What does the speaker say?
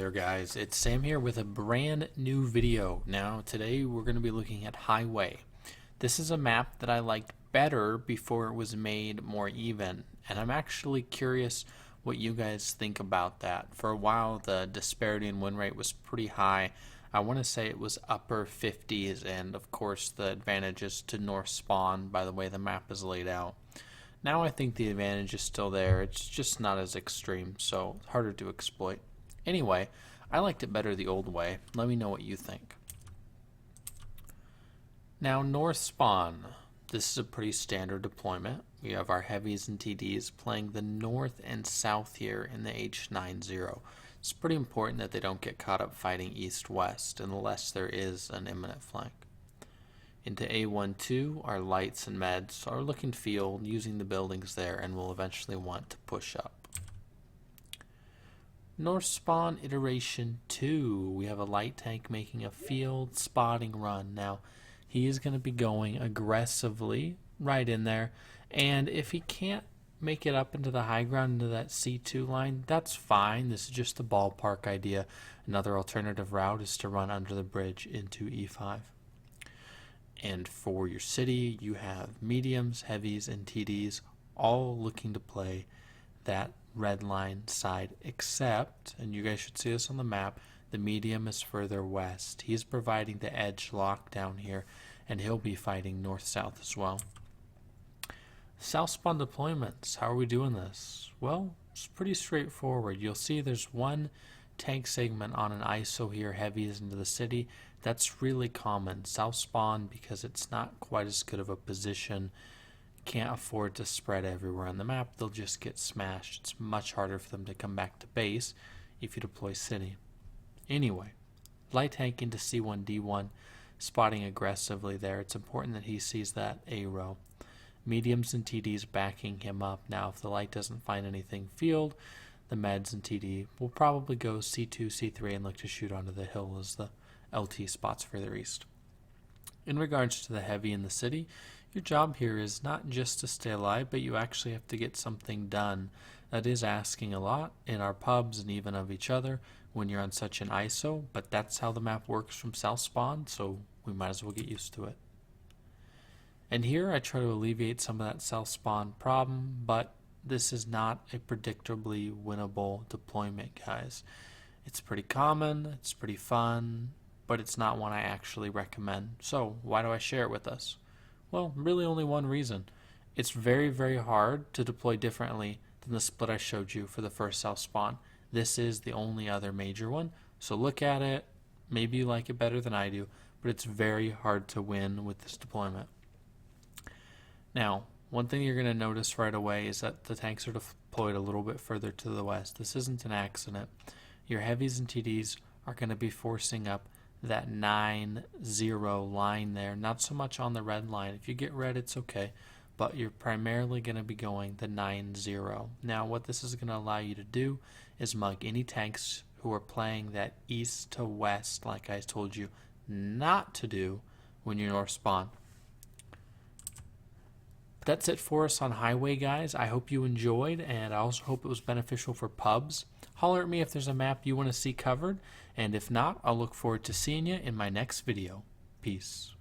there guys, it's Sam here with a brand new video. Now today we're going to be looking at Highway. This is a map that I liked better before it was made more even, and I'm actually curious what you guys think about that. For a while the disparity in win rate was pretty high. I want to say it was upper 50s, and of course the advantage is to north spawn by the way the map is laid out. Now I think the advantage is still there, it's just not as extreme, so it's harder to exploit. Anyway, I liked it better the old way. Let me know what you think. Now north spawn. This is a pretty standard deployment. We have our heavies and TDs playing the north and south here in the H90. It's pretty important that they don't get caught up fighting east-west unless there is an imminent flank. Into A12, our lights and meds are looking field using the buildings there and will eventually want to push up. North spawn iteration 2, we have a light tank making a field spotting run. Now he is going to be going aggressively right in there, and if he can't make it up into the high ground into that C2 line, that's fine. This is just the ballpark idea. Another alternative route is to run under the bridge into E5. And for your city, you have mediums, heavies, and TDs all looking to play that red line side, except, and you guys should see this on the map, the medium is further west. He's providing the edge lockdown here, and he'll be fighting north-south as well. South spawn deployments, how are we doing this? Well, it's pretty straightforward. You'll see there's one tank segment on an ISO here, heavies into the city. That's really common. South spawn, because it's not quite as good of a position, can't afford to spread everywhere on the map. They'll just get smashed. It's much harder for them to come back to base if you deploy city. Anyway, light tank into C1D1, spotting aggressively there. It's important that he sees that A row. Mediums and TDs backing him up. Now if the light doesn't find anything field, the meds and TD will probably go C2, C3 and look to shoot onto the hill as the LT spots further east. In regards to the heavy in the city, your job here is not just to stay alive, but you actually have to get something done. That is asking a lot in our pubs and even of each other when you're on such an ISO, but that's how the map works from south spawn, so we might as well get used to it. And here I try to alleviate some of that south spawn problem, but this is not a predictably winnable deployment, guys. It's pretty common, it's pretty fun, but it's not one I actually recommend. So why do I share it with us? Well, really only one reason. It's very, very hard to deploy differently than the split I showed you for the first south spawn. This is the only other major one, so look at it. Maybe you like it better than I do, but it's very hard to win with this deployment. Now, one thing you're going to notice right away is that the tanks are deployed a little bit further to the west. This isn't an accident. Your heavies and TDs are going to be forcing up that 9-0 line there, not so much on the red line. If you get red, it's okay, but you're primarily going to be going the 9-0. Now, what this is going to allow you to do is mug any tanks who are playing that east to west, like I told you not to do when you're north spawn. That's it for us on Highway, guys. I hope you enjoyed, and I also hope it was beneficial for pubs. Holler at me if there's a map you want to see covered, and if not, I'll look forward to seeing you in my next video. Peace.